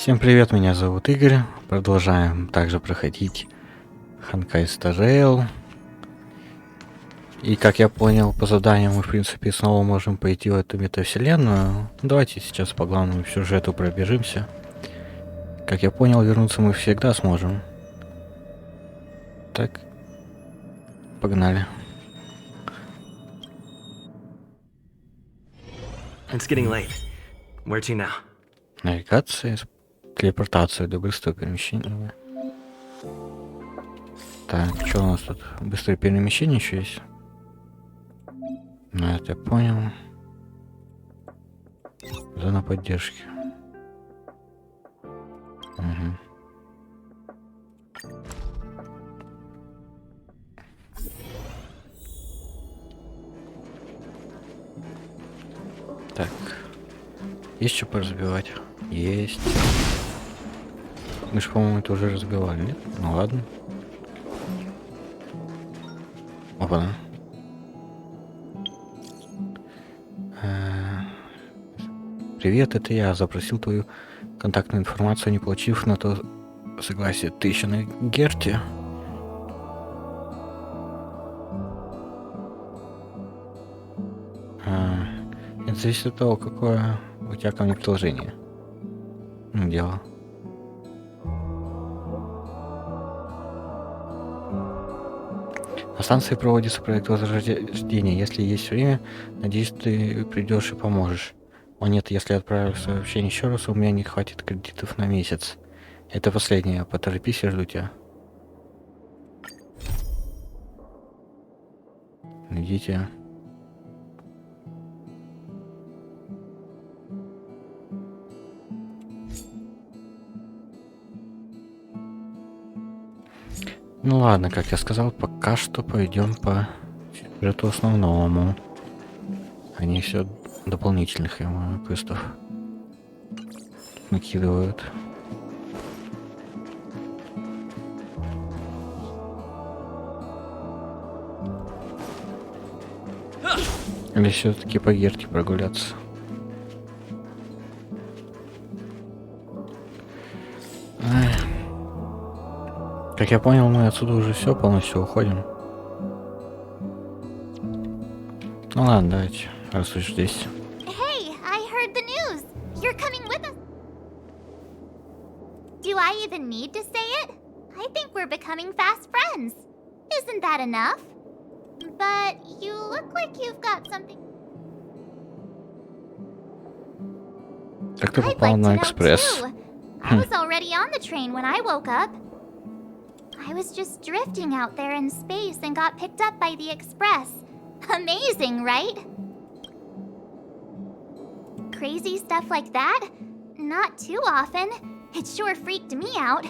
Всем привет, меня зовут Игорь. Продолжаем также проходить Honkai Star. И как я понял, по заданию мы в принципе снова можем пойти в эту метавселенную. Давайте сейчас по главному сюжету пробежимся. Как я понял, вернуться мы всегда сможем. Так, погнали. It's getting late. Where to now? Навигация, телепортация до быстрого перемещения. Так, что у нас тут? Быстрое перемещение еще есть? Ну, это я понял. Зона поддержки. Угу. Так. Есть что поразбивать? Есть. Мы же, по-моему, это уже разбивали, нет? Ну ладно. Опа. Привет, это я. Запросил твою контактную информацию, не получив на то согласие. Ты еще на Герте? Это зависит от того, какое у тебя ко мне предложение. Дело. На станции проводится проект возрождения. Если есть время, надеюсь, ты придешь и поможешь. О нет, если отправлю сообщение еще раз, у меня не хватит кредитов на месяц. Это последнее. Поторопись, я жду тебя. Идите. Ну ладно, как я сказал, пока что пойдем по сюжету основному. Они все дополнительных квестов накидывают. Или все-таки по Герке прогуляться? Как я понял, мы отсюда уже все полностью уходим. Ну ладно, давайте, раз уж здесь. Hey, I heard the news. You're coming with us. Do I even need to say it? I think we're becoming fast friends. Isn't that enough? But you look like you've got something. Как ты I'd попал like на to know экспресс? too. I was already on the train when I woke up. I was just drifting out there in space and got picked up by the express. Amazing, right? Crazy stuff like that? Not too often. It sure freaked me out.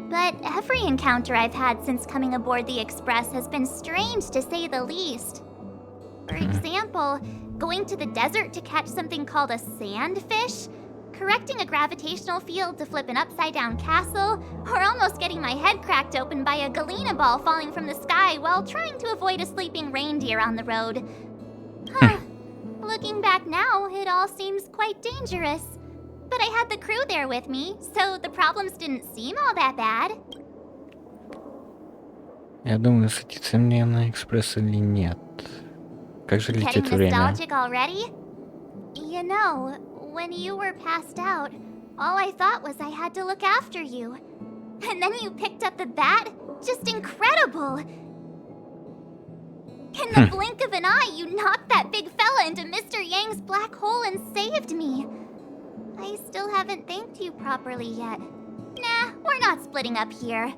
But every encounter I've had since coming aboard the express has been strange to say the least. For example, going to the desert to catch something called a sandfish, correcting a gravitational field to flip an upside-down castle, or almost getting my head cracked open by a galena ball falling from the sky while trying to avoid a sleeping reindeer on the road. Looking back now, it all seems quite dangerous. But I had the crew there with me, so the problems didn't seem all that bad. Я думаю, садиться мне на экспресс или нет. Как же летит Getting время? nostalgic already? You know, when you were passed out, all I thought was I had to look after you. And then you picked up the bat? Just incredible! In the blink of an eye, you knocked that big fella into Mr. Yang's black hole and saved me. I still haven't thanked you properly yet. Nah, we're not splitting up here.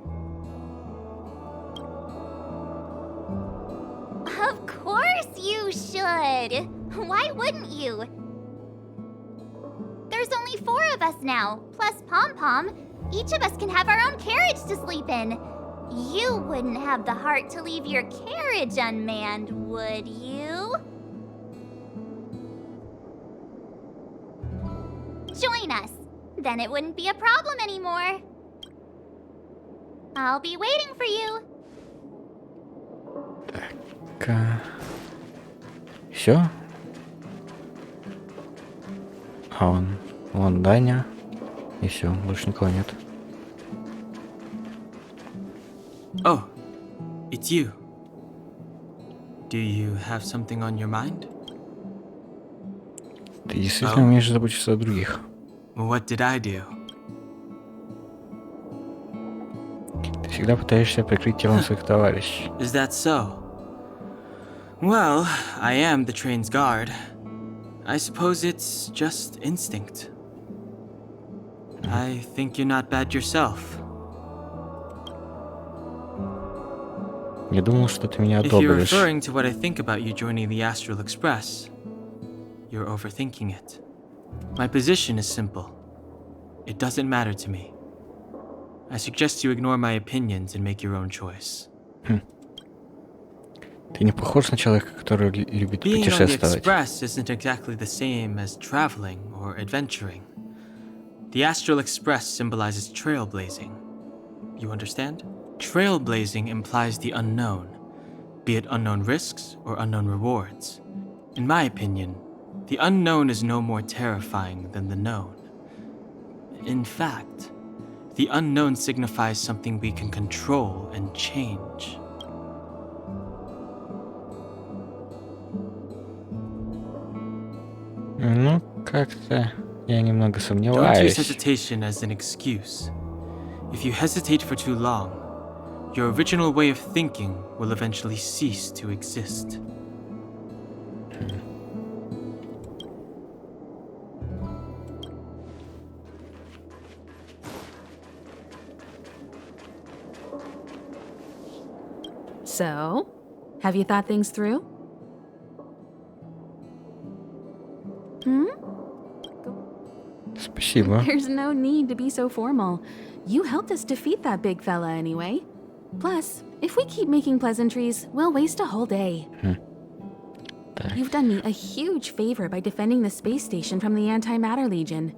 Of course you should! Why wouldn't you? There's only 4 of us now, plus Pom Pom. Each of us can have our own carriage to sleep in. You wouldn't have the heart to leave your carriage unmanned, would you? Join us. Then it wouldn't be a problem anymore. I'll be waiting for you. Так. Все? А вон Даня. И все, больше никого нет. Oh, it's you. Do you have something on your mind? Ты действительно умеешь заботиться о других. What did I do? Ты всегда пытаешься прикрыть телом своих товарищей. Is that so? Well, I am the train's guard. I suppose it's just instinct. I think you're not bad yourself. Я думал, что ты меня If you're одобришь. referring to what I think about you joining the Astral Express, you're overthinking it. My position is simple. It doesn't matter to me. I suggest you ignore my opinions and make your own choice. Ты не похож на человека, который любит Being on the путешествовать. Express isn't exactly the same as traveling or adventuring. The Astral Express symbolizes trailblazing. You understand? Trailblazing implies the unknown, be it unknown risks or unknown rewards. In my opinion, the unknown is no more terrifying than the known. In fact, the unknown signifies something we can control and change. Ну, как-то я немного Don't use сомневаюсь. hesitation as an excuse. If you hesitate for too long, your original way of thinking will eventually cease to exist. So, have you thought things through? Спасибо. There's no need to be so formal. You helped us defeat that big fella anyway. Plus, if we keep making pleasantries, we'll waste a whole day. Так. You've done me a huge favor by defending the space station from the Antimatter Legion.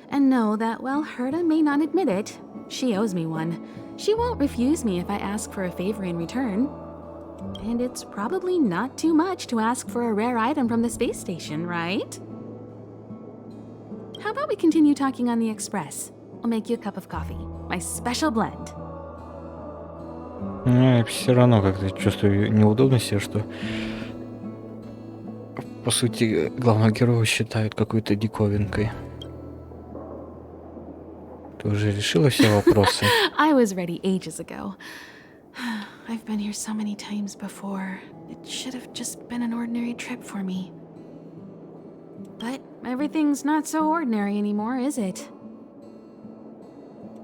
And know that while Herta may not admit it, she owes me one. She won't refuse me if I ask for a favor in return. And it's probably not too much to ask for a rare item from the space station, right? How about we continue talking on the Express? I'll make you a cup of coffee. My special blend. Ну, я все равно как-то чувствую неудобность, что по сути главного героя считают какой-то диковинкой. Ты уже решила все вопросы? I was ready ages ago. I've been here so many times before. It should have just been an ordinary trip for me. But everything's not so ordinary anymore, is it?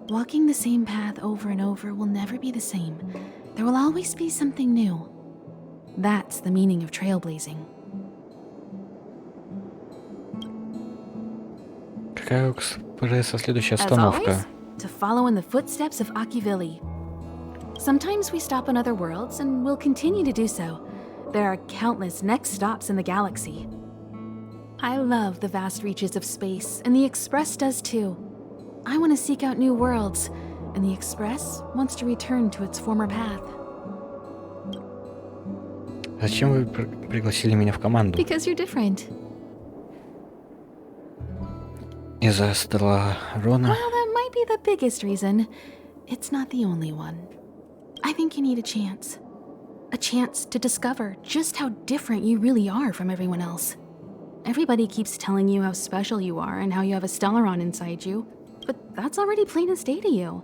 Walking the same path over and over will never be the same. There will always be something new. That's the meaning of trailblazing. Какая у экспресса следующая As остановка? always, to follow in the footsteps of Akivili. Sometimes we stop on other worlds, and we'll continue to do so. There are countless next stops in the galaxy. I love the vast reaches of space, and the Express does too. I want to seek out new worlds, and the Express wants to return to its former path. Зачем вы пригласили меня в команду? Because you're different. Из-за Рона. Well, that might be the biggest reason. It's not the only one. I think you need a chance. A chance to discover just how different you really are from everyone else. Everybody keeps telling you how special you are and how you have a Stellaron inside you, but that's already plain as day to you.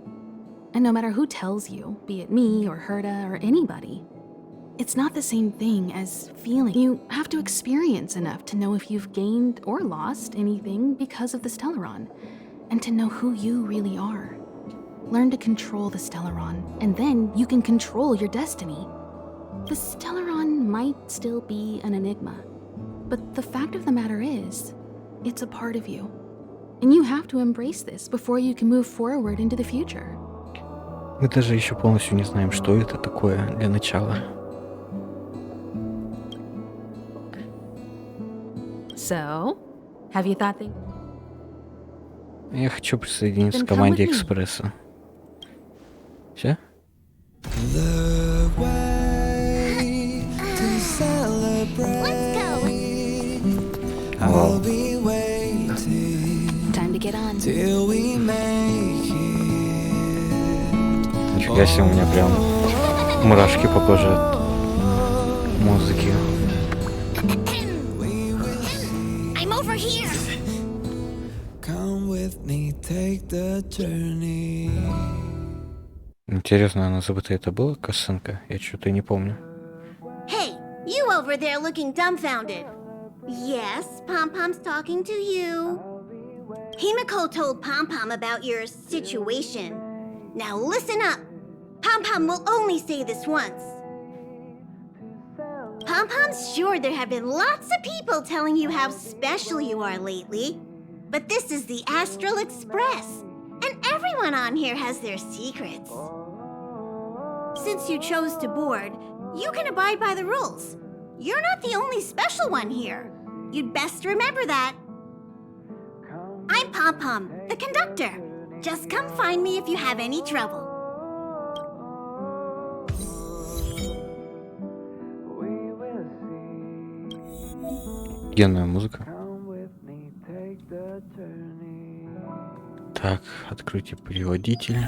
And no matter who tells you, be it me or Herta or anybody, it's not the same thing as feeling. You have to experience enough to know if you've gained or lost anything because of the Stellaron, and to know who you really are. Learn to control the Stellaron, and then you can control your destiny. The Stellaron might still be an enigma, but the fact of the matter is, it's a part of you. And you have to embrace this before you can move forward into the future. Мы даже еще полностью не знаем, что это такое для начала. So, have you thought things? Я хочу присоединиться Then к команде come with me. Экспресса. Все? Let's go. Вау. Time to get on. Нифига себе, у меня прям мурашки по коже от музыки. I'm over here. Интересно, она забыта это была косынка? Я что-то не помню. Hey, you over there looking dumbfounded. Yes, Pom-Pom's talking to you. Himiko told Pom-Pom about your situation. Now listen up. Pom-Pom will only say this once. Pom-Pom's sure there have been lots of people telling you how special you are lately. But this is the Astral Express, and everyone on here has their secrets. Since you chose to board, you can abide by the rules. You're not the only special one here. You'd best remember that. I'm Pom-Pom, the conductor. Just come find me if you have any trouble. Офигенная музыка. Так, откройте переводитель.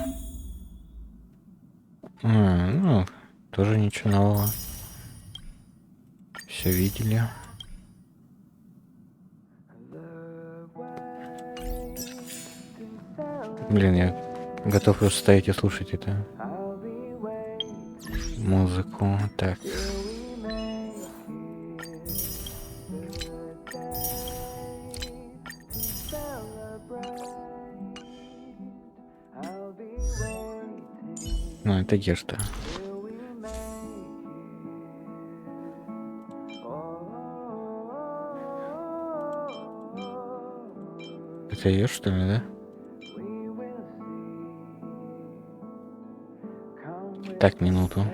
Ну, тоже ничего нового. Все видели. Блин, я готов просто стоять и слушать это. Музыку. Так. Ну, это Герта. Это ее, что ли, да? Так, минуту.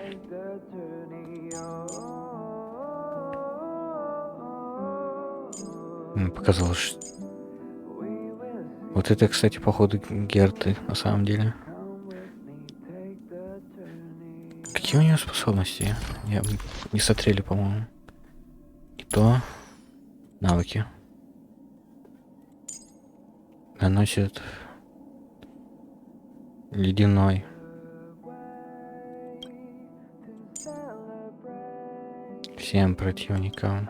Показалось, что... Вот это, кстати, походу Герты, на самом деле. Какие у нее способности? Я не смотрели, по-моему. И то навыки. Наносит ледяной. Всем противникам.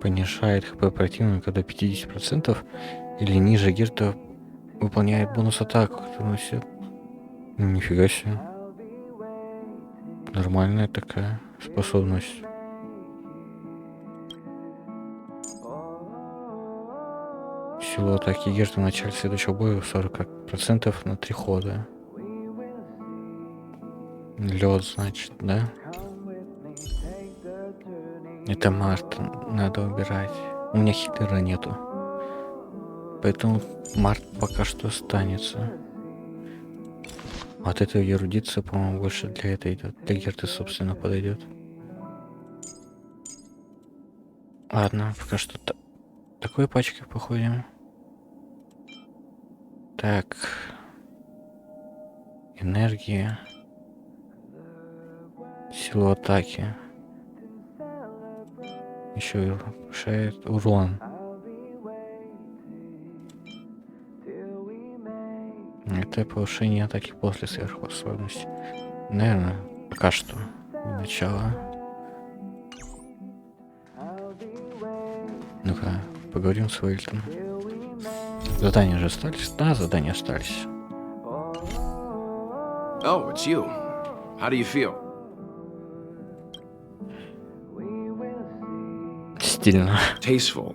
Понижает хп противника до 50% или ниже. Герта выполняет бонус атаку, который носит. Нифига себе. Нормальная такая способность. Сила атаки Герты в начале следующего боя 40% на 3 хода. Лед, значит, да? Это Март, надо убирать. У меня хитера нету. Поэтому Март пока что останется. Вот эта эрудиция, по-моему, больше для этой идет. Для Герты, собственно, подойдет. Ладно, пока что такой пачкой походим. Так. Энергия. Силу атаки. Еще и повышает урон. Это повышение атаки после сверхспособности. Наверное, пока что. Начало. Ну-ка, поговорим с Уэльтом. Задания же остались? Да, задания остались. Oh, it's you. How do you feel? Стильно. Tasteful.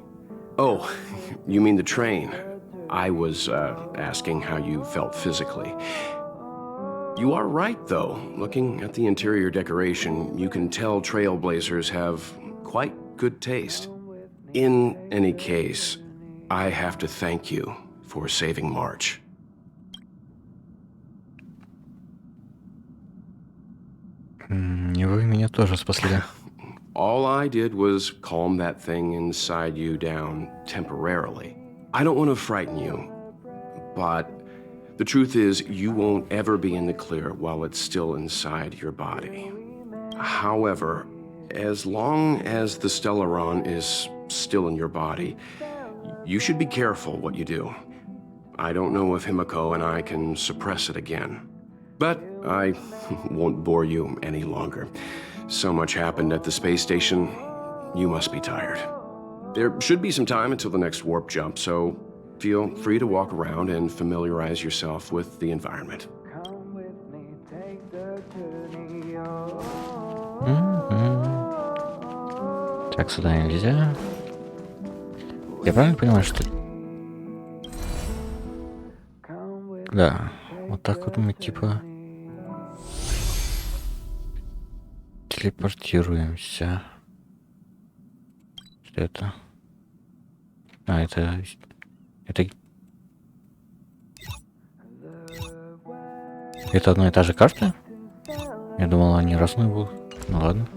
Oh, you mean the train? I was asking how you felt physically. You are right, though. Looking at the interior decoration, you can tell trailblazers have quite good taste. In any case, I have to thank you for saving March. Вы меня тоже спасли. All I did was calm that thing inside you down temporarily. I don't want to frighten you, but the truth is you won't ever be in the clear while it's still inside your body. However, as long as the Stellaron is still in your body. You should be careful what you do. I don't know if Himiko and I can suppress it again. But I won't bore you any longer. So much happened at the space station, you must be tired. There should be some time until the next warp jump, so feel free to walk around and familiarize yourself with the environment. Так, сюда нельзя. Я правильно понимаю, что... Да, вот так вот мы типа... телепортируемся. Что это? А, это... Это одна и та же карта? Я думал, они разные будут. Ну ладно.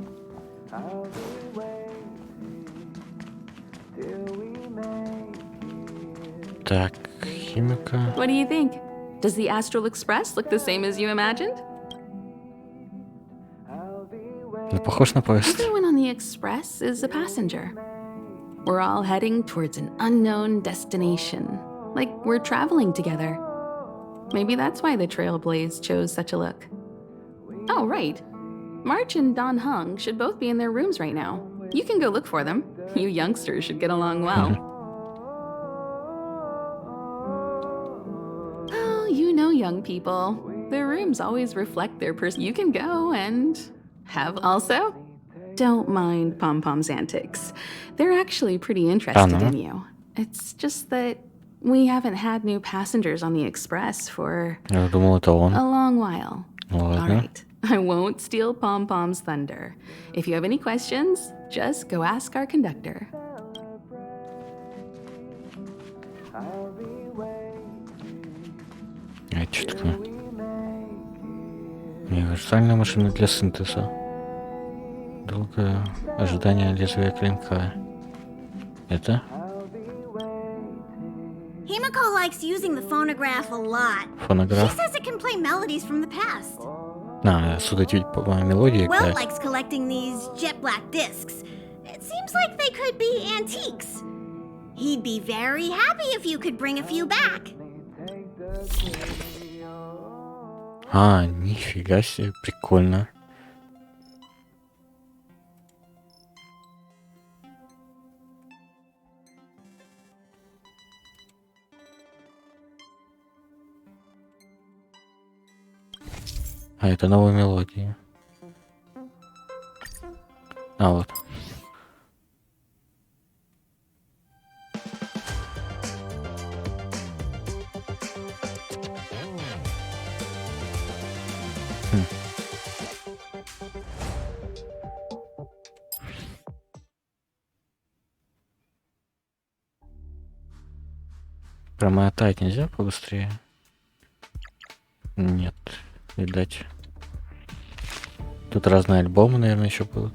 Так, химика. What do you think? Does the Astral Express look the same as you imagined? Ну, похож на поезд. Everyone on the Express is a passenger. We're all heading towards an unknown destination. Like we're traveling together. Maybe that's why the Trailblaze chose such a look. Oh, right. March and Don Hung should both be in their rooms right now. You can go look for them. You youngsters should get along well. Oh, you know young people. Their rooms always reflect their person. You can go and have also. Don't mind Pom Pom's antics. They're actually pretty interested in you. It's just that we haven't had new passengers on the Express for Я думал, это он. a long while. Ладно. All right. I won't steal Pom Pom's thunder. If you have any questions, just go ask our conductor. Четко. Универсальная машина для синтеза. Долгое ожидание лезвия клинка. Это? Himiko likes using the phonograph a lot. Фонограф. She says it can play melodies from the past. Судить по мелодии. Will likes collecting these jet black discs. It seems like they could be antiques. He'd be very happy if you could bring a few back. Нифига себе, прикольно. Это новые мелодии. Вот. Промотать нельзя побыстрее? Нет, видать. Тут разные альбомы, наверное, еще будут.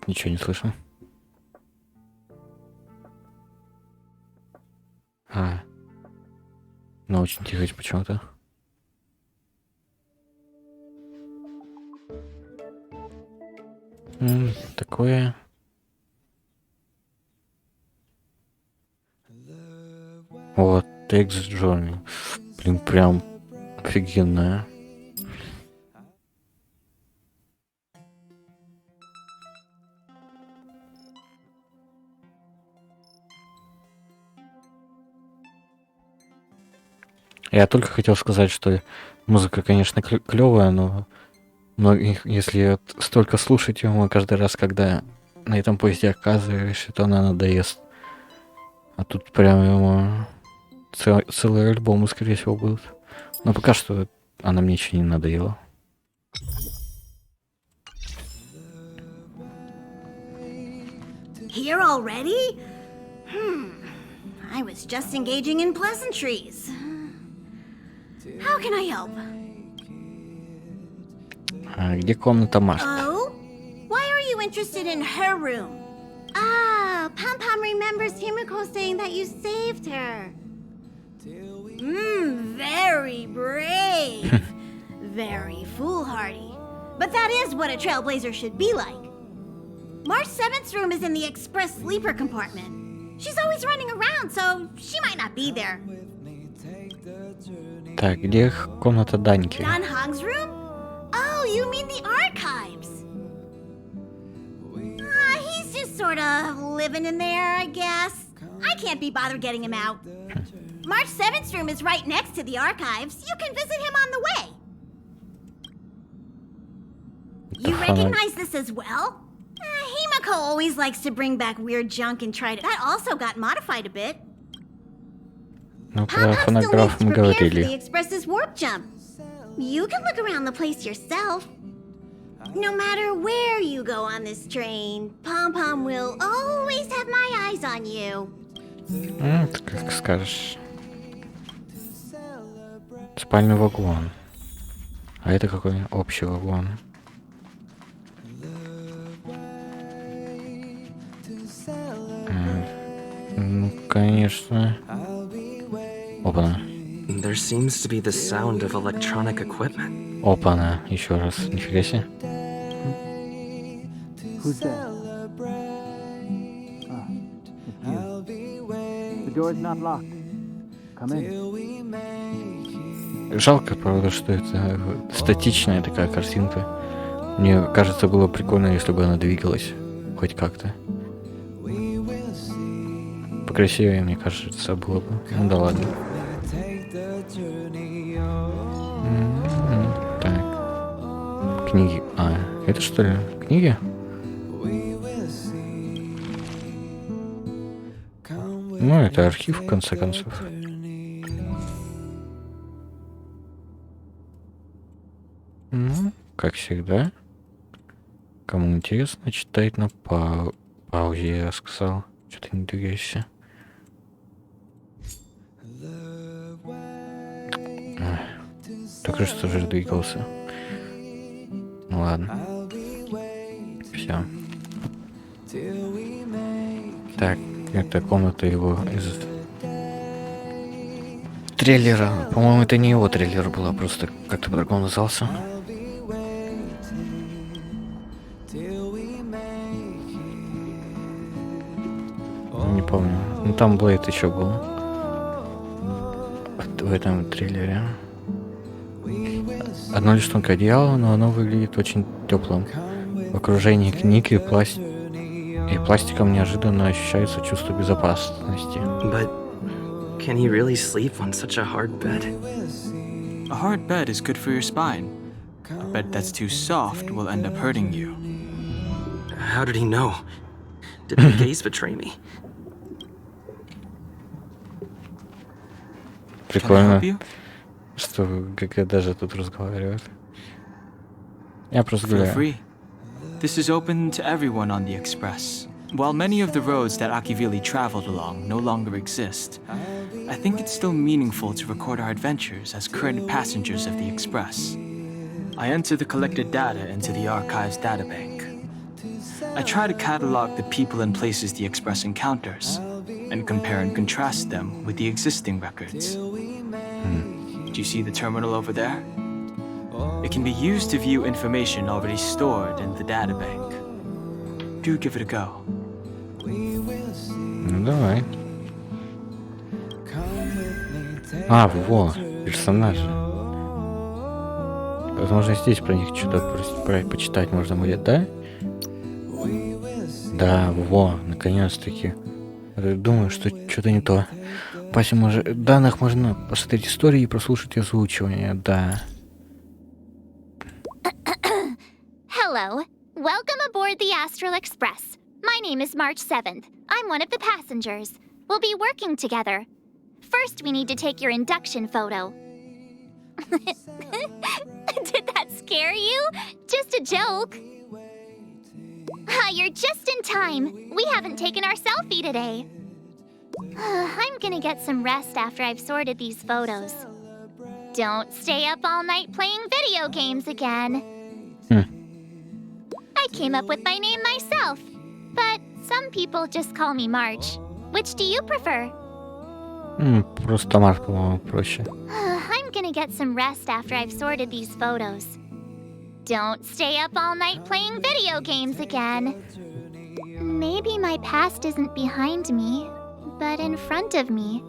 Ничего не слышно. Но очень тихо почему-то. Такое. Вот, текст Джонни. Блин, прям офигенная. Я только хотел сказать, что музыка, конечно, клевая, но если столько слушать его каждый раз, когда на этом поезде оказываешься, то она надоест. А тут прям ему целые альбомы, скорее всего, будут. Но пока что она мне еще не надоела. Here already? I was just engaging in pleasantries. How can I help? Где комната Март? Oh? Why are you interested in her room? Ah, Pom Pom remembers Himiko saying that you saved her. Very brave. very foolhardy. But that is what a trailblazer should be like. March 7th's room is in the express sleeper compartment. She's always running around, so she might not be there. Так, где комната Даньки? Don Hong's room? Oh, you mean the archives? He's just sort of living in there, I guess. I can't be bothered getting him out. March 7th's room is right next to the archives. You can visit him on the way. You recognize this as well? Himako always likes to bring back weird junk and try to... That also got modified a bit. Ну, про фонограф мы the говорили. Express's warp jump. You can look around the place yourself. No matter where you go on this train, Pom-Pom will always have my eyes on you. Ты как скажешь. Спальный вагон. А это какой общий вагон? Ну, конечно. Опа-на. There seems to be the sound of electronic equipment. Опа-на. Еще раз. Нифига себе. Who's there? It's you. The door is not locked. Come in. Жалко, правда, что это статичная такая картинка. Мне кажется, было прикольно, если бы она двигалась. Хоть как-то. Покрасивее, мне кажется, было бы. Ну да ладно. Так. Книги. А, это что ли? Книги? Ну, это архив, в конце концов. Ну, как всегда. Кому интересно, читает на паузе, я сказал. Что-то не двигаешься. Только что же двигался. Ну ладно. Все. Так, это комната его из трейлера. По-моему, это не его трейлер был, а просто как-то по-другому назывался. Не помню. Ну там Блейд еще был. В этом трейлере. Одно лишь тонкое одеяло, но оно выглядит очень теплым. В окружении книг и пластиком неожиданно ощущается чувство безопасности. But can he really sleep on such a hard bed? A hard bed is good for your spine. A bed that's too soft will end up hurting you. How did he know? Did my gaze betray me? Прикольно, что как даже тут разговаривают. Я просто Feel гуляю. free. This is open to everyone on the Express. While many of the roads that Akivili traveled along no longer exist, I think it's still meaningful to record our adventures as current passengers of the Express. I enter the collected data into the archives databank. I try to catalog the people and places the Express encounters, and compare and contrast them with the existing records. Do you see the terminal over there? It can be used to view information already stored in the databank. Do give it a go. Ну давай. А, во, персонажи. Возможно, здесь про них что-то почитать можно будет, да? Да, во, наконец-таки. Думаю, что что-то не то. По данных можно посмотреть истории и прослушать озвучивание, да. Hello. Welcome aboard the Astral Express. My name is March 7th. I'm one of the passengers. We'll be working together. First, we need to take your induction photo. Did that scare you? Just a joke. You're just in time. We haven't taken our selfie today. I'm gonna get some rest after I've sorted these photos. Don't stay up all night playing video games again. I came up with my name myself, but some people just call me March. Which do you prefer? Просто Марк, по-моему, проще. I'm gonna get some rest after I've sorted these photos. Don't stay up all night playing video games again. Maybe my past isn't behind me, but in front of me.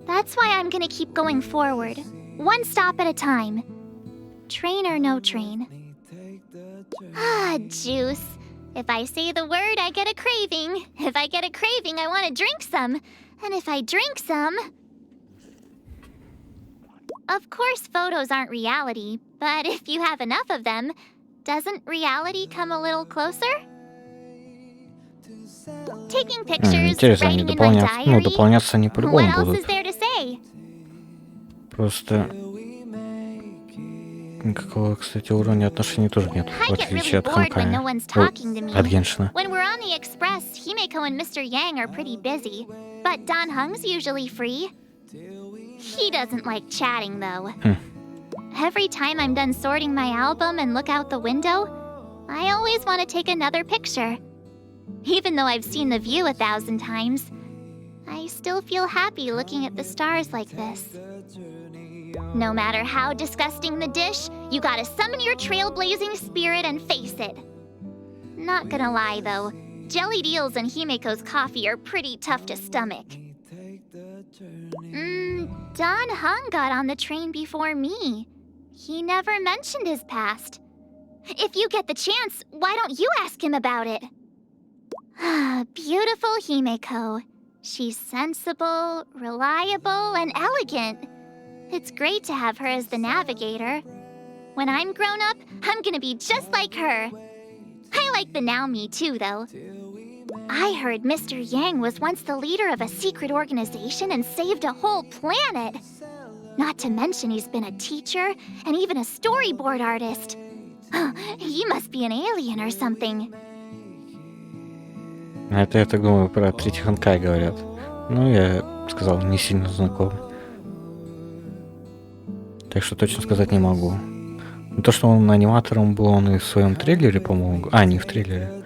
That's why I'm gonna keep going forward, one stop at a time. Train or no train. Ah, juice. If I say the word, I get a craving. If I get a craving, I want to drink some. And if I drink some... Of course, photos aren't reality, but if you have enough of them, doesn't reality come a little closer? Taking pictures, Интересно, они writing in my дополняться, ну, diary. дополняться они What по-любому else будут. is there to say? Просто никакого, кстати, уровня отношений тоже нет, I в get отличие really от bored when no Honkai. one's talking to me. От Геншина. When we're on the express, Himeko and Mr. Yang are pretty busy, but Dan Hung's usually free. He doesn't like chatting, though. Every time I'm done sorting my album and look out the window, I always want to take another picture. Even though I've seen the view 1,000 times, I still feel happy looking at the stars like this. No matter how disgusting the dish, you gotta summon your trailblazing spirit and face it. Not gonna lie, though, jellied eels and Himeko's coffee are pretty tough to stomach. Don Hung got on the train before me. He never mentioned his past. If you get the chance, why don't you ask him about it? Beautiful Himeko. She's sensible, reliable, and elegant. It's great to have her as the navigator. When I'm grown up, I'm gonna be just like her. I like the now me too, though. I heard Mr. Yang was once the leader of a secret organization and saved a whole planet. Not to mention he's been a teacher and even a storyboard artist. He must be an alien or something. Это, я так думаю, про третий Honkai говорят. Ну, я сказал, не сильно знаком. Так что точно сказать не могу. Но то, что он аниматором был, он и в своем трейлере, по-моему... А, не в трейлере.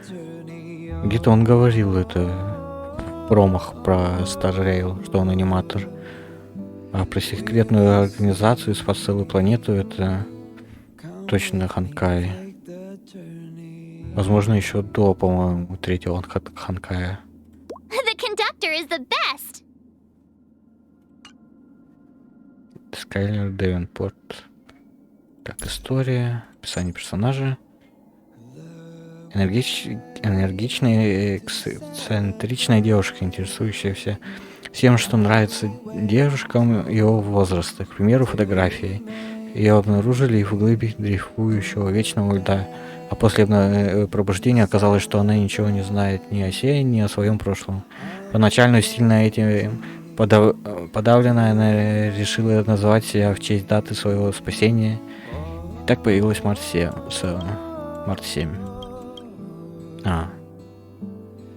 Где-то он говорил это в промах про Star Rail, что он аниматор. А про секретную организацию, спас целую планету, это точно Honkai. Возможно, еще до, по-моему, третьего Honkai. The conductor is the best! Скайлер Девенпорт. Так, история, описание персонажа. Энергичная, эксцентричная девушка, интересующаяся всем, что нравится девушкам его возраста. К примеру, фотографии. Ее обнаружили в глыбе дрейфующего вечного льда. А после пробуждения оказалось, что она ничего не знает ни о себе, ни о своем прошлом. Поначалу сильно этим подавленная, она решила назвать себя в честь даты своего спасения. И так появилась Март 7.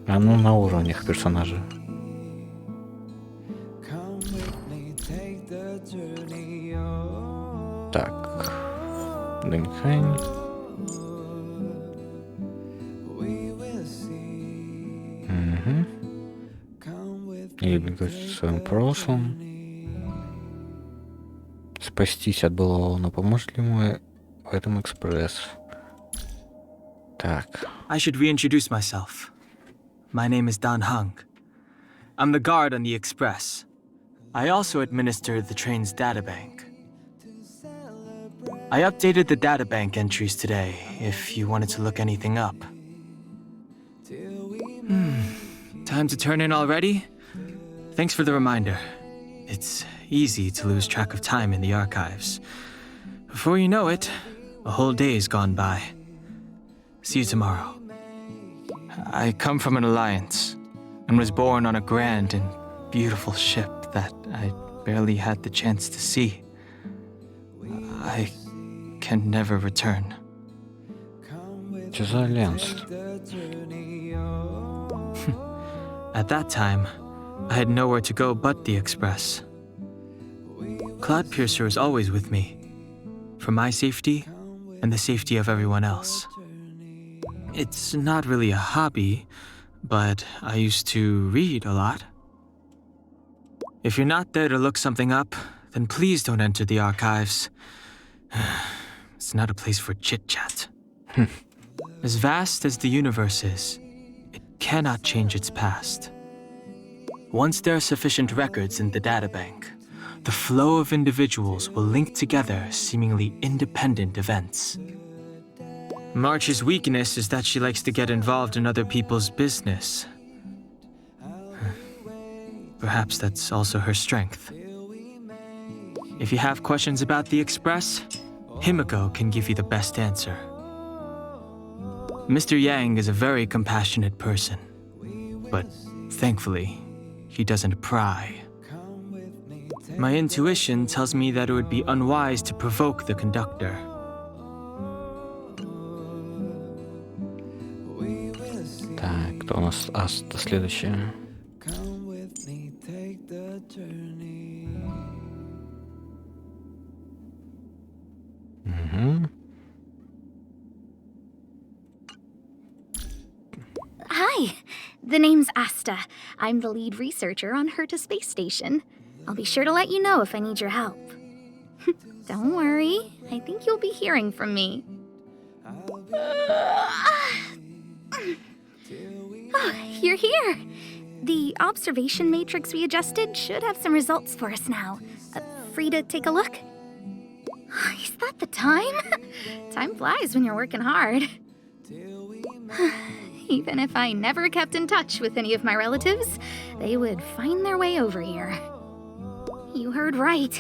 Ну на уровнях персонажа. Так. Дэньхань. Или говорит в своем прошлом. Спастись от былого, но поможет ли ему в этом экспресс? Так. I should reintroduce myself. My name is Dan Hung. I'm the guard on the express. I also administer the train's databank. I updated the databank entries today, if you wanted to look anything up. Time to turn in already? Thanks for the reminder. It's easy to lose track of time in the archives. Before you know it, a whole day's gone by. See you tomorrow. I come from an alliance, and was born on a grand and beautiful ship that I barely had the chance to see. I can never return. Что за альянс? At that time, I had nowhere to go but the express. Cloudpiercer is always with me, for my safety and the safety of everyone else. It's not really a hobby, but I used to read a lot. If you're not there to look something up, then please don't enter the archives. It's not a place for chit-chat. As vast as the universe is, it cannot change its past. Once there are sufficient records in the databank, the flow of individuals will link together seemingly independent events. March's weakness is that she likes to get involved in other people's business. Perhaps that's also her strength. If you have questions about the Express, Himiko can give you the best answer. Mr. Yang is a very compassionate person, but thankfully, he doesn't pry. My intuition tells me that it would be unwise to provoke the conductor. Так, кто у нас Аста следующая? Угу. Hi, the name's Asta. I'm the lead researcher on Herta Space Station. I'll be sure to let you know if I need your help. Don't worry, I think you'll be hearing from me. Oh, you're here. The observation matrix we adjusted should have some results for us now. Free to take a look? Is that the time? Time flies when you're working hard. Even if I never kept in touch with any of my relatives, they would find their way over here. You heard right.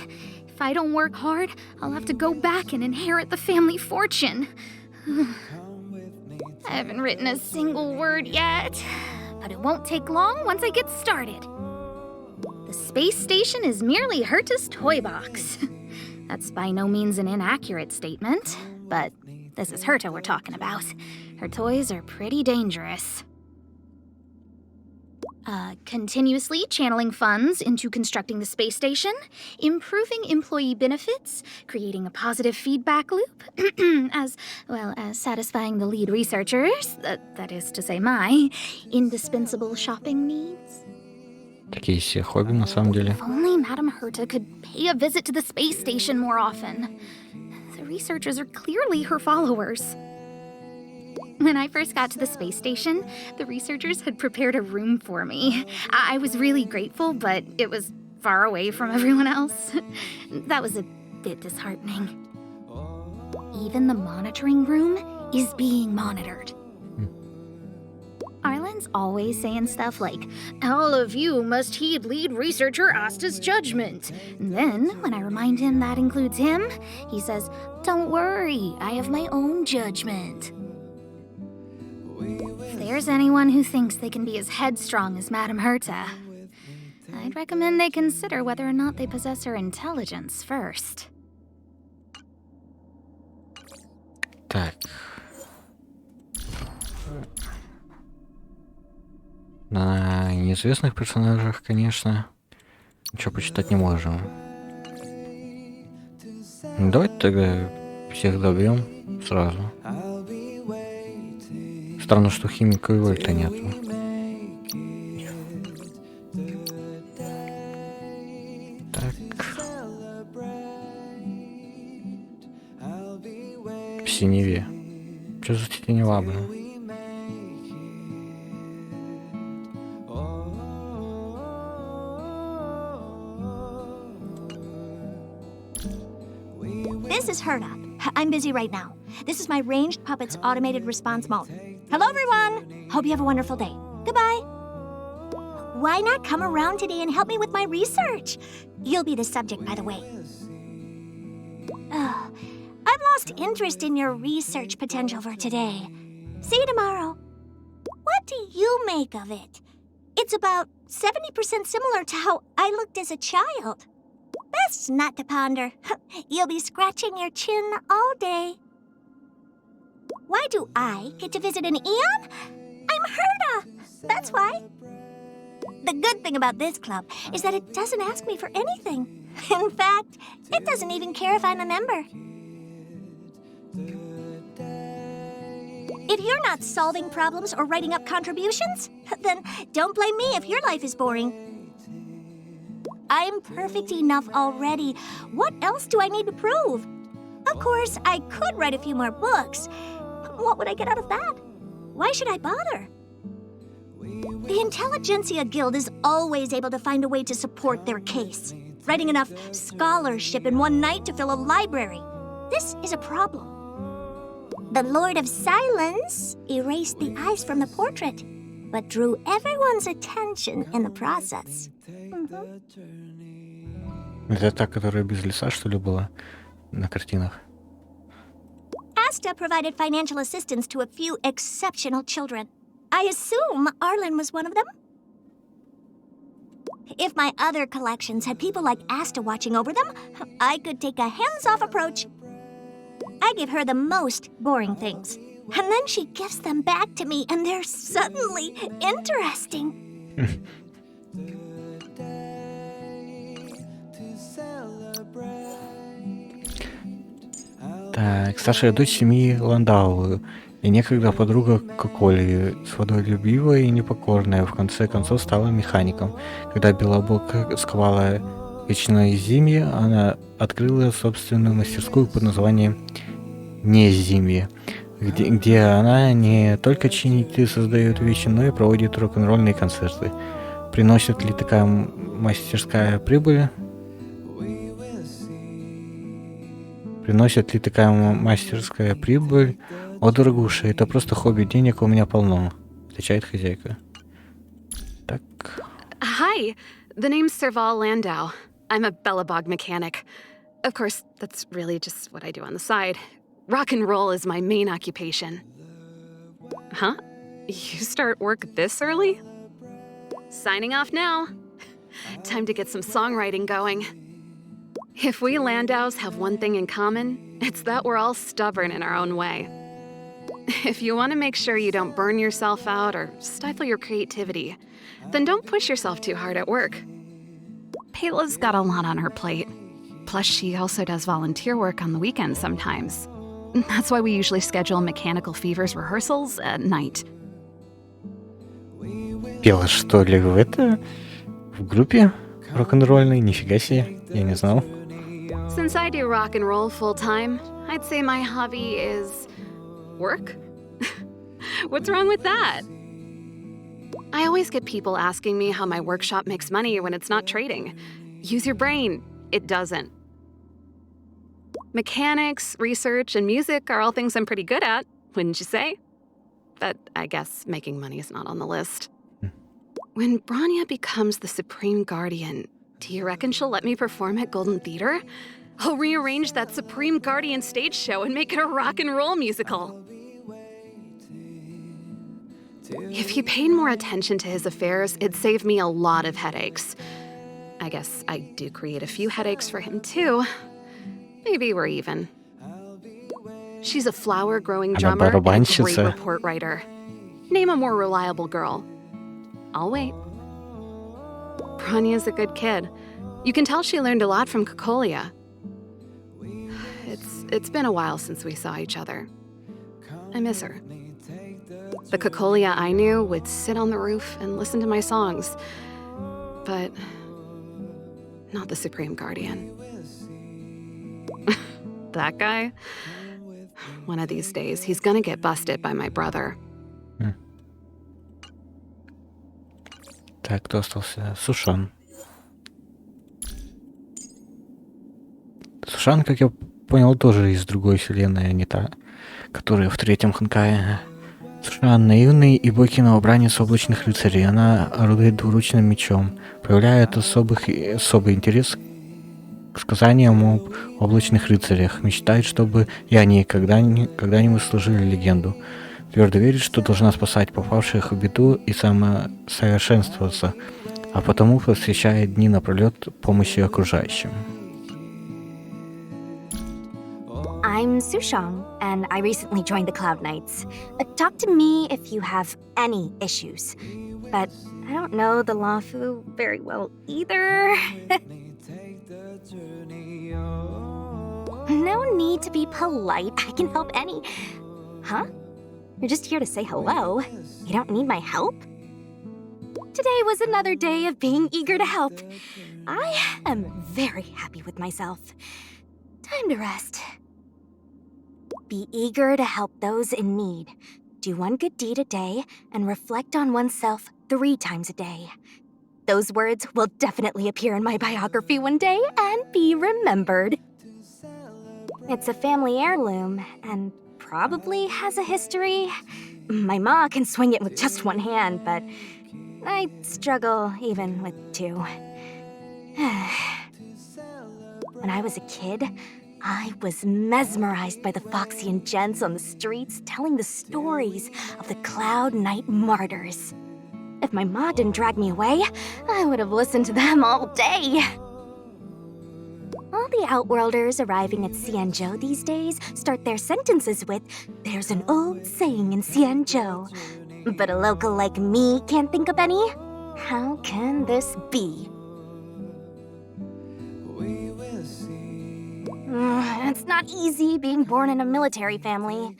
If I don't work hard, I'll have to go back and inherit the family fortune. I haven't written a single word yet, but it won't take long once I get started. The space station is merely Herta's toy box. That's by no means an inaccurate statement, but this is Herta we're talking about. Her toys are pretty dangerous. Continuously channeling funds into constructing the space station, improving employee benefits, creating a positive feedback loop, as well as satisfying the lead researchers, that is to say my, indispensable shopping needs. Такие все хобби на самом деле. If only Madame Herta could pay a visit to the space station more often. The researchers are clearly her followers. When I first got to the space station, the researchers had prepared a room for me. I was really grateful, but it was far away from everyone else. That was a bit disheartening. Even the monitoring room is being monitored. Arlen's always saying stuff like, "All of you must heed lead researcher Asta's judgment." And then, when I remind him that includes him, he says, "Don't worry, I have my own judgment." If there's anyone who thinks they can be as headstrong as Madame Herta, I'd recommend they consider whether or not they possess her intelligence first. Так. На неизвестных персонажах, конечно, ничего почитать не можем. Давайте тогда всех добьем сразу. Странно, что химика и Вольта нету. Так. В синеве. Что за тенева, блин? This is Herta. I'm busy right now. This is my ranged puppet's automated response mode. Hello, everyone. Hope you have a wonderful day. Goodbye. Why not come around today and help me with my research? You'll be the subject, by the way. I've lost interest in your research potential for today. See you tomorrow. What do you make of it? It's about 70% similar to how I looked as a child. Best not to ponder. You'll be scratching your chin all day. Why do I get to visit an Eon? I'm Herta. That's why. The good thing about this club is that it doesn't ask me for anything. In fact, it doesn't even care if I'm a member. If you're not solving problems or writing up contributions, then don't blame me if your life is boring. I'm perfect enough already. What else do I need to prove? Of course, I could write a few more books. But what would I get out of that? Why should I bother? The Intelligentsia Guild is always able to find a way to support their case, writing enough scholarship in one night to fill a library. This is a problem. The Lord of Silence erased the eyes from the portrait, but drew everyone's attention in the process. Это та, которая без лица, что ли, была на картинах? Asta provided financial assistance to a few exceptional children. I assume Arlen was one of them? If my other collections had people like Asta watching over them, I could take a hands-off approach. I give her the most boring things, and then she gives them back to me, and they're suddenly interesting. Так, старшая дочь семьи Ландау и некогда подруга Коколи, свободолюбивая и непокорная, в конце концов стала механиком. Когда Белобок сковала вечное зимье, она открыла собственную мастерскую под названием «Незимье», где она не только чинит и создает вещи, но и проводит рок-н-ролльные концерты. Приносит ли такая мастерская прибыль? Приносит ли такая мастерская прибыль? О, дорогуша, это просто хобби, денег у меня полно, отвечает хозяйка. Так. Hi, the name's Serval Landau. I'm a Bellabog mechanic. Of course, that's really just what I do on the side. Rock and roll is my main occupation. Huh? You start work this early? Signing off now. Time to get some songwriting going. If we Landaus have one thing in common, it's that we're all stubborn in our own way. If you want to make sure you don't burn yourself out or stifle your creativity, then don't push yourself too hard at work. Payla's got a lot on her plate. Plus, she also does volunteer work on the weekends sometimes. That's why we usually schedule Mechanical Fever's rehearsals at night. Пела, что ли, в группе рок-н-ролльной? Нифига себе, я не знал. Since I do rock and roll full-time, I'd say my hobby is work? What's wrong with that? I always get people asking me how my workshop makes money when it's not trading. Use your brain. It doesn't. Mechanics, research, and music are all things I'm pretty good at, wouldn't you say? But I guess making money is not on the list. When Branya becomes the Supreme Guardian, do you reckon she'll let me perform at Golden Theater? I'll rearrange that Supreme Guardian stage show and make it a rock and roll musical. If he paid more attention to his affairs, it'd save me a lot of headaches. I guess I do create a few headaches for him too. Maybe we're even. She's a flower-growing drummer and a great report writer. Name a more reliable girl. I'll wait. Branya's a good kid. You can tell she learned a lot from Kokolia. It's been a while since we saw each other. I miss her. The Kokolia I knew would sit on the roof and listen to my songs. But not the Supreme Guardian. That guy? One of these days, he's gonna get busted by my brother. Так, кто остался? Сушан. Сушан, как я понял, тоже из другой вселенной, а не та, которая в третьем Хонкае. Сушан наивный и бойкий новобранец облачных рыцарей. Она орудует двуручным мечом, проявляет особый интерес к сказаниям об облачных рыцарях. Мечтает, чтобы и они когда-нибудь служили легенду. Твердо верит, что должна спасать попавших в беду и самосовершенствоваться, а потому посвящает дни напролет помощи окружающим. I'm Sushang, and I recently joined the Cloud Knights. Talk to me if you have any issues. But I don't know the Lafu very well either. No need to be polite. I can help any... Huh? You're just here to say hello. You don't need my help? Today was another day of being eager to help. I am very happy with myself. Time to rest. Be eager to help those in need. Do one good deed a day and reflect on oneself 3 times a day. Those words will definitely appear in my biography one day and be remembered. It's a family heirloom and probably has a history. My ma can swing it with just one hand, but I struggle even with 2. When I was a kid, I was mesmerized by the Foxian gents on the streets telling the stories of the Cloud Knight martyrs. If my ma didn't drag me away, I would have listened to them all day. All the Outworlders arriving at Xianzhou these days start their sentences with, "There's an old saying in Xianzhou." But a local like me can't think of any? How can this be? It's not easy being born in a military family.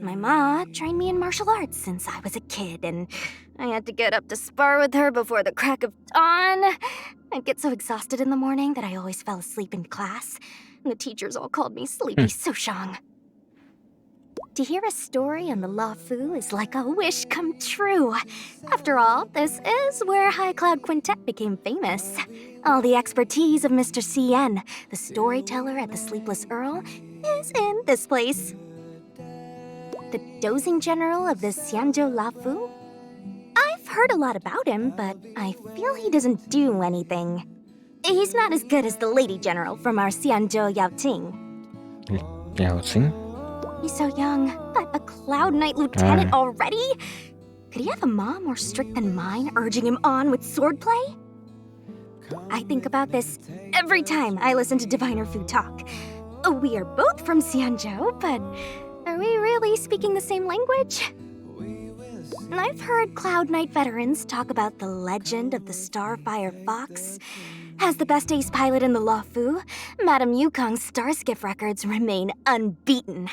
My ma trained me in martial arts since I was a kid, and I had to get up to spar with her before the crack of dawn. I'd get so exhausted in the morning that I always fell asleep in class, and the teachers all called me Sleepy Sushang. To hear a story on the Lafu is like a wish come true. After all, this is where High Cloud Quintet became famous. All the expertise of Mr. CN, the storyteller at the Sleepless Earl, is in this place. The dozing general of the Xianzhou Lafu? I've heard a lot about him, but I feel he doesn't do anything. He's not as good as the lady general from our Xianzhou Yaoting. Yaoting? He's so young, but a Cloud Knight lieutenant already? Could he have a mom more strict than mine, urging him on with swordplay? I think about this every time I listen to Diviner Fu talk. We are both from Xianzhou, but are we really speaking the same language? I've heard Cloud Knight veterans talk about the legend of the Starfire Fox. As the best ace pilot in the Lafu, Madame Yukong's Starskiff records remain unbeaten.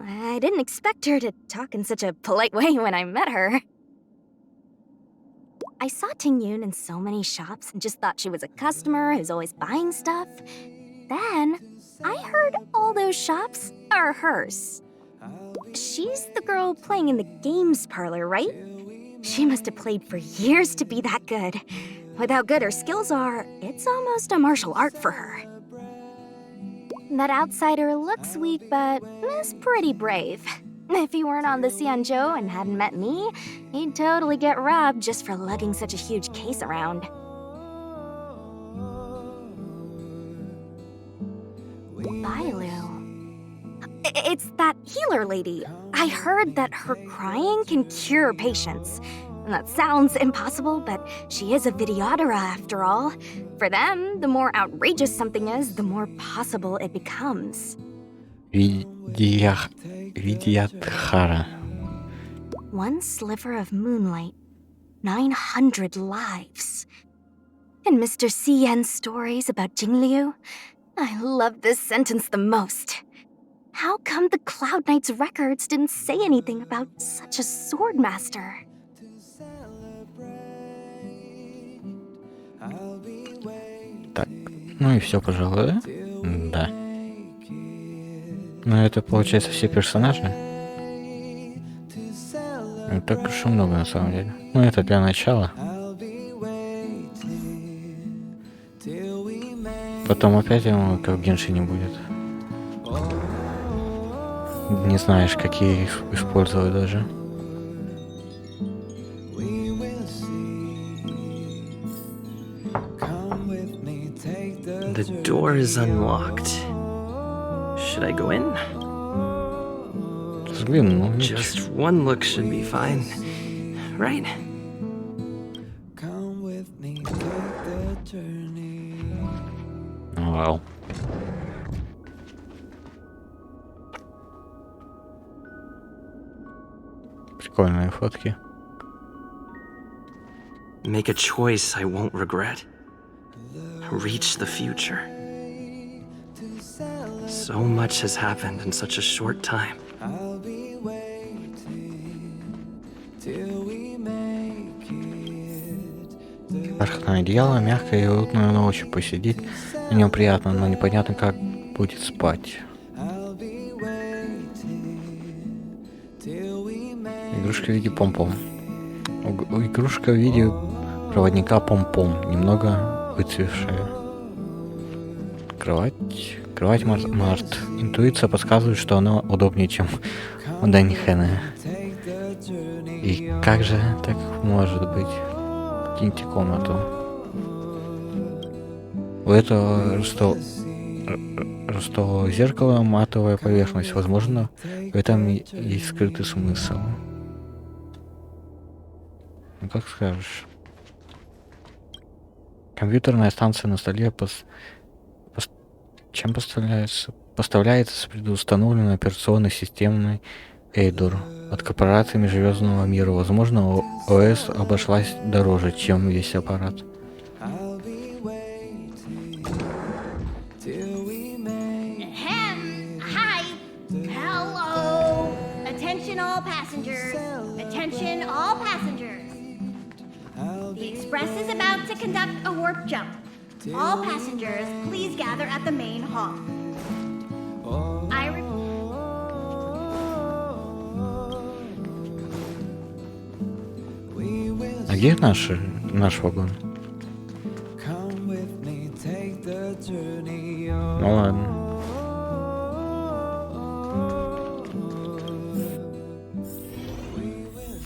I didn't expect her to talk in such a polite way when I met her. I saw Ting Yun in so many shops and just thought she was a customer who's always buying stuff. Then, I heard all those shops are hers. She's the girl playing in the games parlor, right? She must have played for years to be that good. With how good her skills are, it's almost a martial art for her. That outsider looks weak, but is pretty brave. If he weren't on the Xianzhou and hadn't met me, he'd totally get robbed just for lugging such a huge case around. Bailu. It's that healer lady. I heard that her crying can cure patients. That sounds impossible, but she is a videodera after all. For them, the more outrageous something is, the more possible it becomes. Видеоигра. One sliver of moonlight, 900 lives. In Mr. CN's stories about Jingliu, I love this sentence the most. How come the Cloud Knight's records didn't say anything about such a sword master? Так, ну и все, пожалуй, да? Да. Ну это получается все персонажи. Не так уж и много на самом деле. Ну это для начала. Потом опять, я думаю, как в Геншине будет. Не знаешь, какие использовать даже. The door is unlocked. Should I go in? Взгляну. Just one look should be fine, right? Вау. Прикольные фотки. Make a choice I won't regret. Reach the future. So much has happened in such a short time. Бархатное одеяло, мягкое и уютное на ощупь посидеть. На нем приятно, но непонятно, как будет спать. Игрушка в виде пом-пом. Игрушка в виде проводника пом-пом, немного выцвевшая. Кровать Март. Интуиция подсказывает, что она удобнее, чем у Дани Хэна. И как же так может быть? Киньте комнату. У этого ростового зеркала матовая поверхность. Возможно, в этом есть скрытый смысл. Ну как скажешь. Компьютерная станция на столе чем поставляется с предустановленной операционной системой Эйдор от корпорации межзвездного мира. Возможно, ОС обошлась дороже, чем весь аппарат. Hi. Hello. Attention all passengers. Attention all passengers. The Express is about to conduct a warp jump. All passengers, please gather at the main hall. А где наш вагон? Ну ладно.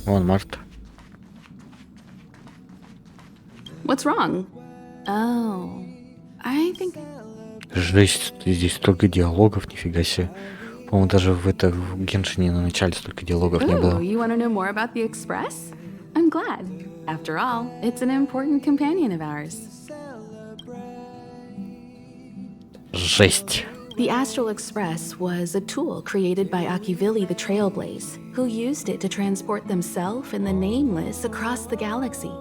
Вон Март. What's wrong? Oh, I think... Жесть, здесь столько диалогов, нифига себе. По-моему, даже в Геншине на начале столько диалогов не было. You want to know more about the Express? I'm glad. After all, it's an important companion of ours. Жесть. The Astral Express was a tool created by Akivili the Trailblaze, who used it to transport themselves and the Nameless across the galaxy.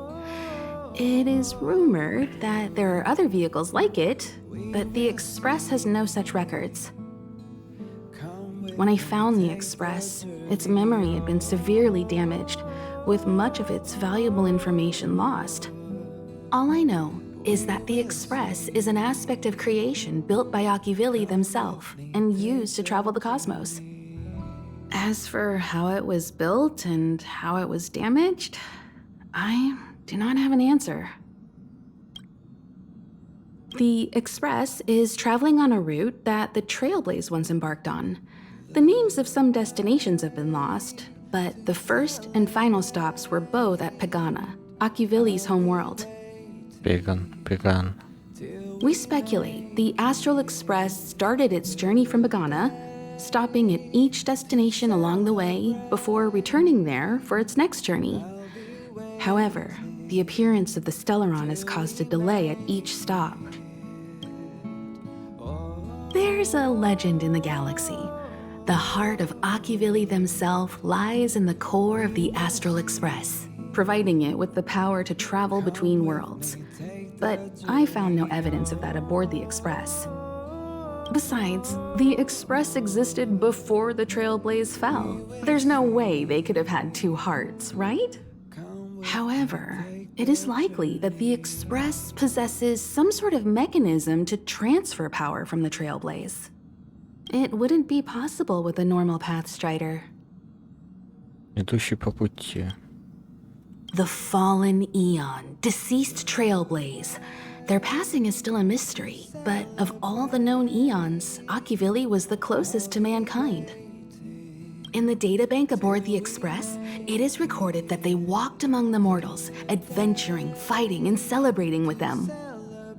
It is rumored that there are other vehicles like it, but the Express has no such records. When I found the Express, its memory had been severely damaged, with much of its valuable information lost. All I know is that the Express is an aspect of creation built by Akivili themselves and used to travel the cosmos. As for how it was built and how it was damaged, I do not have an answer. The Express is traveling on a route that the Trailblaze once embarked on. The names of some destinations have been lost, but the first and final stops were both at Pagana, Akivili's homeworld. Pagan. We speculate the Astral Express started its journey from Pagana, stopping at each destination along the way before returning there for its next journey. However, the appearance of the Stellaron has caused a delay at each stop. There's a legend in the galaxy. The heart of Akivili themselves lies in the core of the Astral Express, providing it with the power to travel between worlds. But I found no evidence of that aboard the Express. Besides, the Express existed before the Trailblaze fell. There's no way they could have had two hearts, right? However, it is likely that the Express possesses some sort of mechanism to transfer power from the Trailblaze. It wouldn't be possible with a normal Pathstrider. Идущий по пути. The fallen Eon, deceased Trailblaze. Their passing is still a mystery, but of all the known Eons, Akivili was the closest to mankind. In the databank aboard the Express, it is recorded that they walked among the mortals, adventuring, fighting, and celebrating with them.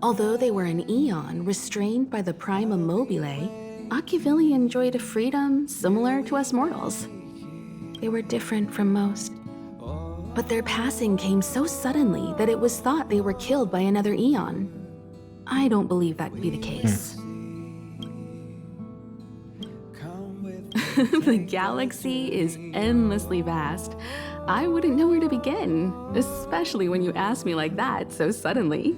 Although they were an Eon restrained by the Prima Mobile, Akivili enjoyed a freedom similar to us mortals. They were different from most. But their passing came so suddenly that it was thought they were killed by another Eon. I don't believe that to be the case. The galaxy is endlessly vast. I wouldn't know where to begin, especially when you ask me like that so suddenly.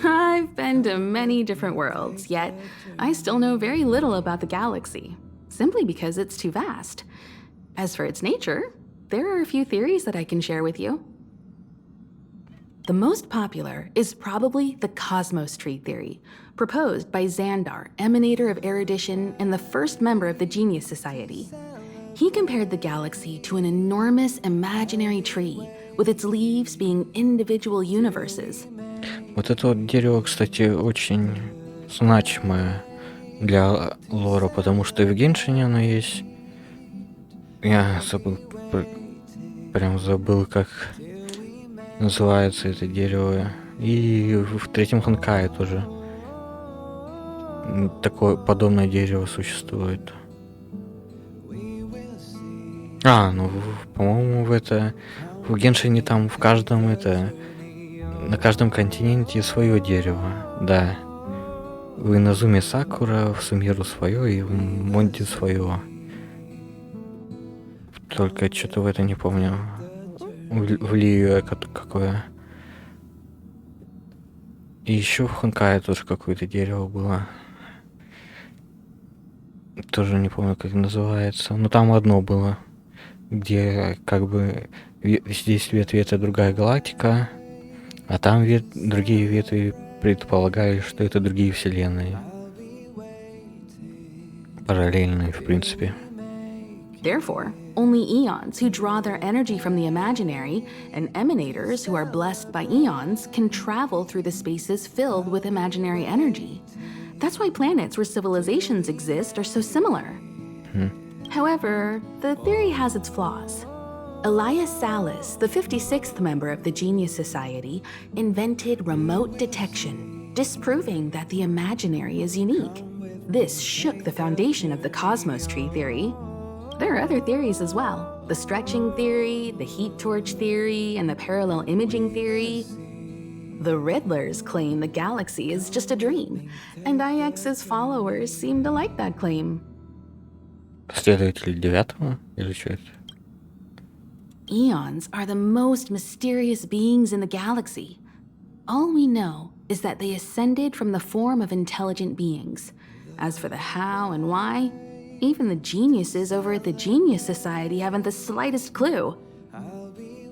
I've been to many different worlds, yet I still know very little about the galaxy, simply because it's too vast. As for its nature, there are a few theories that I can share with you. The most popular is probably the cosmos tree theory, proposed by Xandar, emanator of erudition and the first member of the Genius Society. He compared the galaxy to an enormous imaginary tree, with its leaves being individual universes. Вот это вот дерево, кстати, очень значимое для лора, потому что и в Геншине оно есть. Я забыл, прям забыл, как называется это дерево. И в третьем Honkai тоже такое подобное дерево существует. Ну, по-моему, в Геншине там в каждом на каждом континенте свое дерево, да. В Иназуме Сакура, в Сумиру свое и в Монде свое. Только что-то в это не помню. В Лию какое. И еще в Хонкае тоже какое-то дерево было. Тоже не помню, как называется. Но там одно было, где как бы здесь ветви это другая галактика, а там другие ветви предполагали, что это другие вселенные. Параллельные, в принципе. Therefore, only eons who draw their energy from the imaginary and emanators who are blessed by eons can travel through the spaces filled with imaginary energy. That's why planets where civilizations exist are so similar. However, the theory has its flaws. Elias Salas, the 56th member of the Genius Society, invented remote detection, disproving that the imaginary is unique. This shook the foundation of the cosmos tree theory. There are other theories as well. The stretching theory, the heat torch theory, and the parallel imaging theory. The Riddlers claim the galaxy is just a dream, and IX's followers seem to like that claim. Последователи девятого или что это? Eons are the most mysterious beings in the galaxy. All we know is that they ascended from the form of intelligent beings. As for the how and why, even the geniuses over at the Genius Society haven't the slightest clue.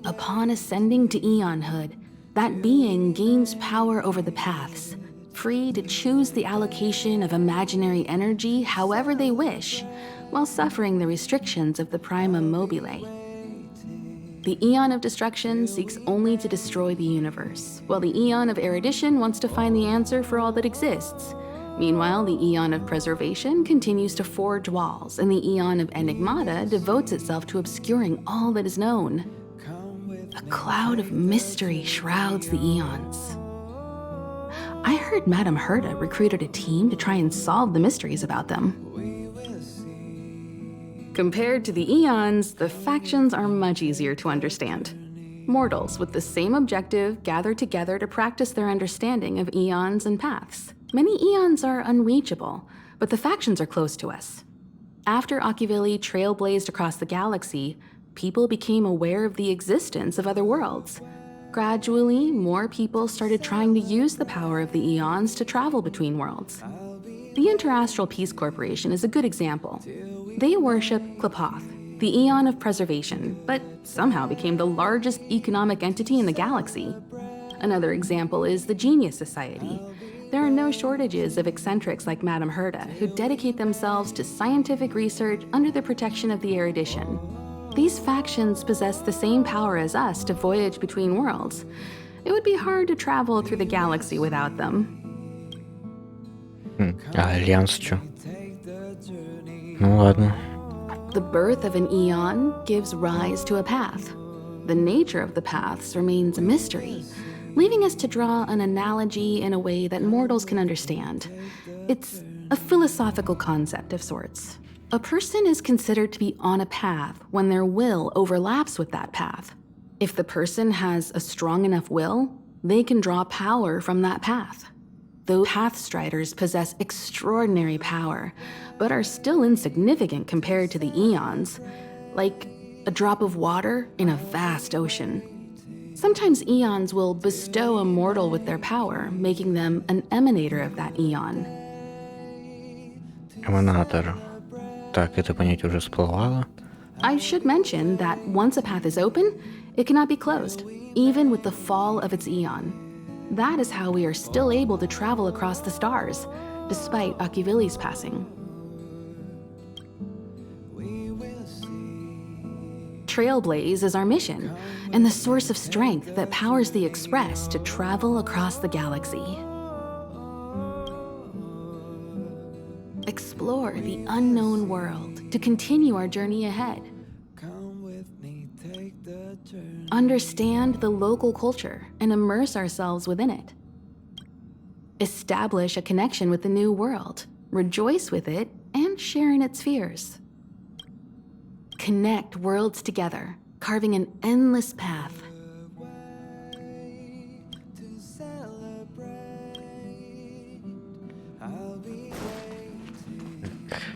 Upon ascending to Eonhood, that being gains power over the paths, free to choose the allocation of imaginary energy however they wish, while suffering the restrictions of the primum mobile. The Eon of Destruction seeks only to destroy the universe, while the Eon of Erudition wants to find the answer for all that exists. Meanwhile, the Eon of Preservation continues to forge walls, and the Eon of Enigmata devotes itself to obscuring all that is known. A cloud of mystery shrouds the Eons. I heard Madame Herta recruited a team to try and solve the mysteries about them. Compared to the Eons, the factions are much easier to understand. Mortals with the same objective gather together to practice their understanding of Eons and paths. Many Eons are unreachable, but the factions are close to us. After Akivili trailblazed across the galaxy, people became aware of the existence of other worlds. Gradually, more people started trying to use the power of the Eons to travel between worlds. The Interastral Peace Corporation is a good example. They worship Klapoth, the Eon of Preservation, but somehow became the largest economic entity in the galaxy. Another example is the Genius Society. There are no shortages of eccentrics like Madame Herta who dedicate themselves to scientific research under the protection of the erudition. These factions possess the same power as us to voyage between worlds. It would be hard to travel through the galaxy without them. Альянс чё? Ну ладно. The birth of an eon gives rise to a path. The nature of the paths remains a mystery, leaving us to draw an analogy in a way that mortals can understand. It's a philosophical concept of sorts. A person is considered to be on a path when their will overlaps with that path. If the person has a strong enough will, they can draw power from that path. Those Pathstriders possess extraordinary power, but are still insignificant compared to the Eons, like a drop of water in a vast ocean. Sometimes Eons will bestow a mortal with their power, making them an emanator of that Eon. Эманатор. Так, это понятие уже всплывало. I should mention that once a path is open, it cannot be closed, even with the fall of its eon. That is how we are still able to travel across the stars, despite Akivili's passing. Trailblaze is our mission, and the source of strength that powers the Express to travel across the galaxy. Explore the unknown world to continue our journey ahead. Understand the local culture and immerse ourselves within it. Establish a connection with the new world, rejoice with it, and share in its fears. Connect worlds together, carving an endless path.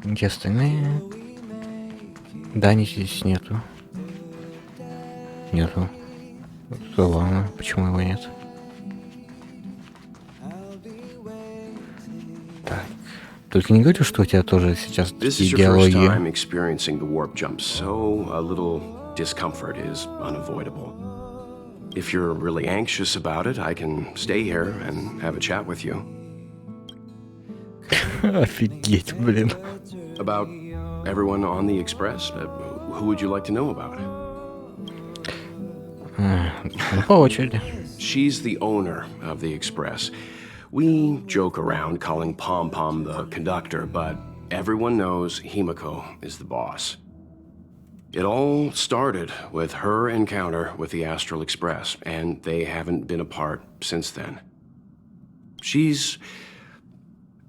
Где остальные? Дани здесь нету. Нету. Забавно, почему его нет? Так. Только не говорю, что у тебя тоже сейчас This такие is your first диалоги. time experiencing the warp jump, so a little discomfort is unavoidable. If you're really anxious about it, I can stay here and have a chat with you. Офигеть, блин. About everyone on the Express? Who would you like to know about? По очереди. She's the owner of the Express. We joke around calling Pom Pom the conductor, but everyone knows Himiko is the boss. It all started with her encounter with the Astral Express, and they haven't been apart since then. She's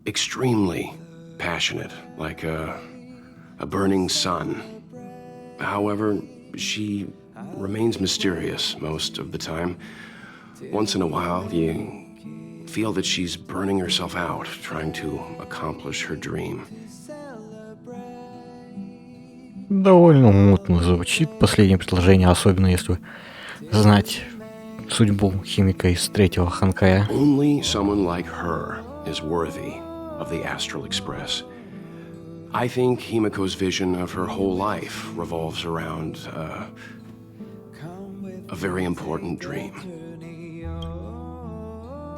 extremely passionate, like a burning sun. However, she remains mysterious most of the time. Once in a while, you feel that she's burning herself out, trying to accomplish her dream. Довольно мутно звучит последнее предложение, особенно если знать судьбу химика из третьего Ханкая. Only someone like her is worthy of the Astral Express. I think Himiko's vision of her whole life revolves around a very important dream.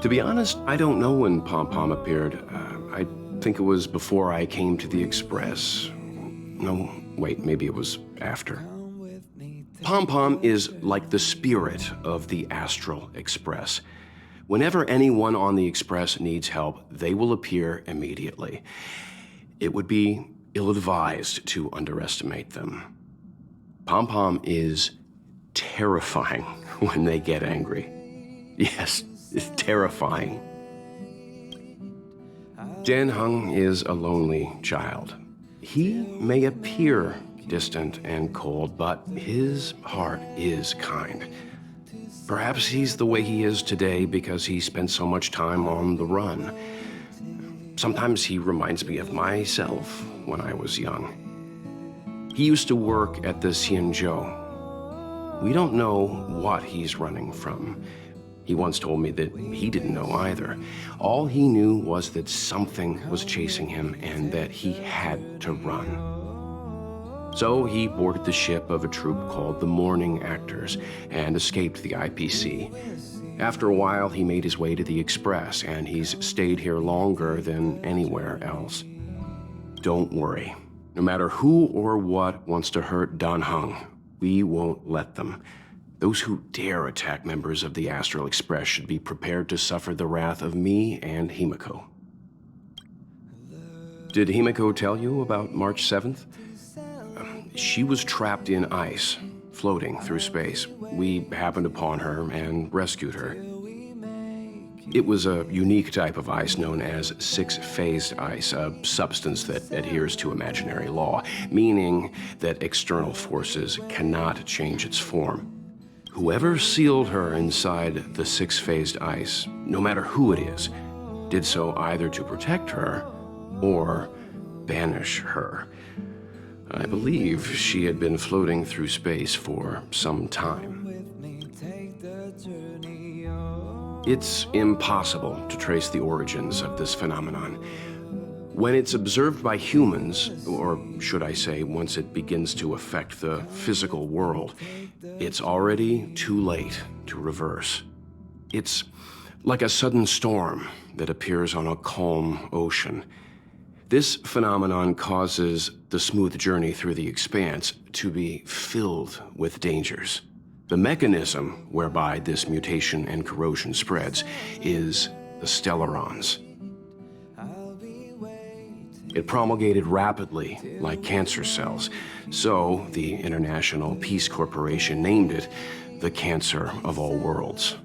To be honest, I don't know when Pom Pom appeared. I think it was before I came to the Express. No, wait, maybe it was after. Pom Pom is like the spirit of the Astral Express. Whenever anyone on the Express needs help, they will appear immediately. It would be ill-advised to underestimate them. Pom Pom is terrifying when they get angry. Yes, it's terrifying. Dan Heng is a lonely child. He may appear distant and cold, but his heart is kind. Perhaps he's the way he is today because he spent so much time on the run. Sometimes he reminds me of myself when I was young. He used to work at the Xianzhou. We don't know what he's running from. He once told me that he didn't know either. All he knew was that something was chasing him and that he had to run. So he boarded the ship of a troupe called the Morning Actors and escaped the IPC. After a while, he made his way to the Express, and he's stayed here longer than anywhere else. Don't worry. No matter who or what wants to hurt Dan Heng, we won't let them. Those who dare attack members of the Astral Express should be prepared to suffer the wrath of me and Himiko. Did Himiko tell you about March 7th? She was trapped in ice, floating through space. We happened upon her and rescued her. It was a unique type of ice known as six-phased ice, a substance that adheres to imaginary law, meaning that external forces cannot change its form. Whoever sealed her inside the six-phased ice, no matter who it is, did so either to protect her or banish her. I believe she had been floating through space for some time. It's impossible to trace the origins of this phenomenon. When it's observed by humans, or should I say, once it begins to affect the physical world, it's already too late to reverse. It's like a sudden storm that appears on a calm ocean. This phenomenon causes the smooth journey through the expanse to be filled with dangers. The mechanism whereby this mutation and corrosion spreads is the stellarons. It promulgated rapidly, like cancer cells, so the International Peace Corporation named it the cancer of all worlds.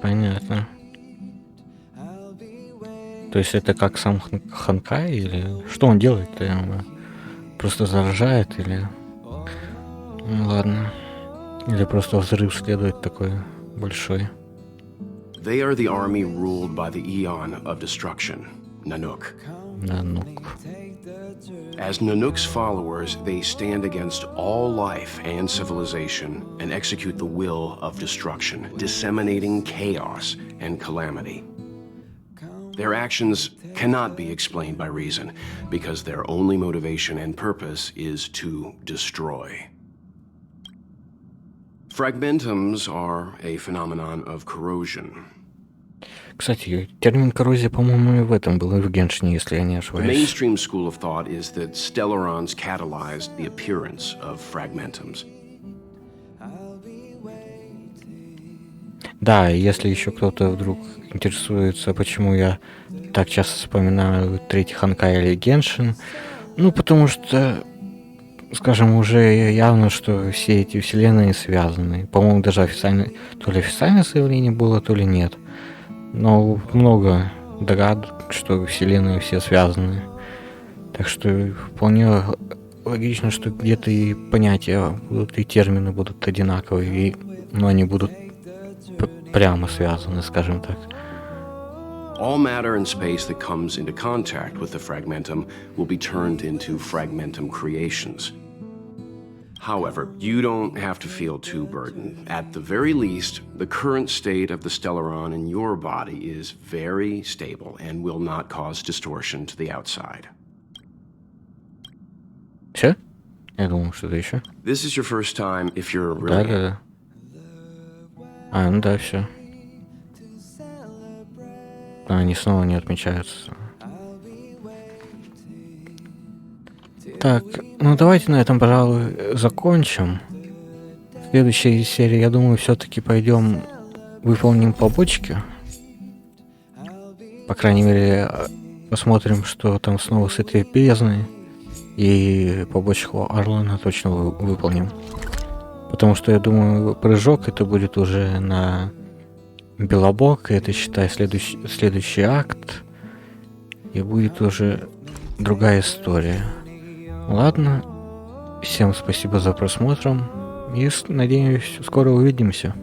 Понятно. То есть это как сам Ханкай, или что он делает-то? Просто заражает, или... Ну, ладно. Или просто взрыв следует такой большой. They are the army ruled by the Eon of Destruction, Nanook. Nanook. As Nanook's followers, they stand against all life and civilization and execute the will of destruction, disseminating chaos and calamity. Their actions cannot be explained by reason, because their only motivation and purpose is to destroy. Fragmentums are a phenomenon of corrosion. Кстати, термин коррозия, по-моему, и в этом был, и в Геншине, если я не The ошибаюсь. mainstream school of thought is that stellarons catalyzed the appearance of fragmentums. Да, и если еще кто-то вдруг интересуется, почему я так часто вспоминаю третий Ханкай или Геншин, ну, потому что, скажем, уже явно, что все эти вселенные связаны. По-моему, даже то ли официальное заявление было, то ли нет. Но много догадок, что вселенные все связаны. Так что вполне логично, что где-то и понятия будут, и термины будут одинаковые, но они будут прямо связаны, скажем так. All matter and space that comes into contact with the fragmentum will be turned into fragmentum creations. However, you don't have to feel too burdened. At the very least, the current state of the stellaron in your body is very stable and will not cause distortion to the outside. Все? Я думал, что-то еще. This is your first time if you're really... Да. Ну да, все. Они снова не отмечаются. Так, ну давайте на этом, пожалуй, закончим. В следующей серии, я думаю, все-таки пойдем выполним побочки. По крайней мере, посмотрим, что там снова с этой бездной. И побочку Орлана точно выполним. Потому что, я думаю, прыжок это будет уже на Белобок. Это, считай, следующий акт. И будет уже другая история. Ладно. Всем спасибо за просмотр. И надеюсь, скоро увидимся.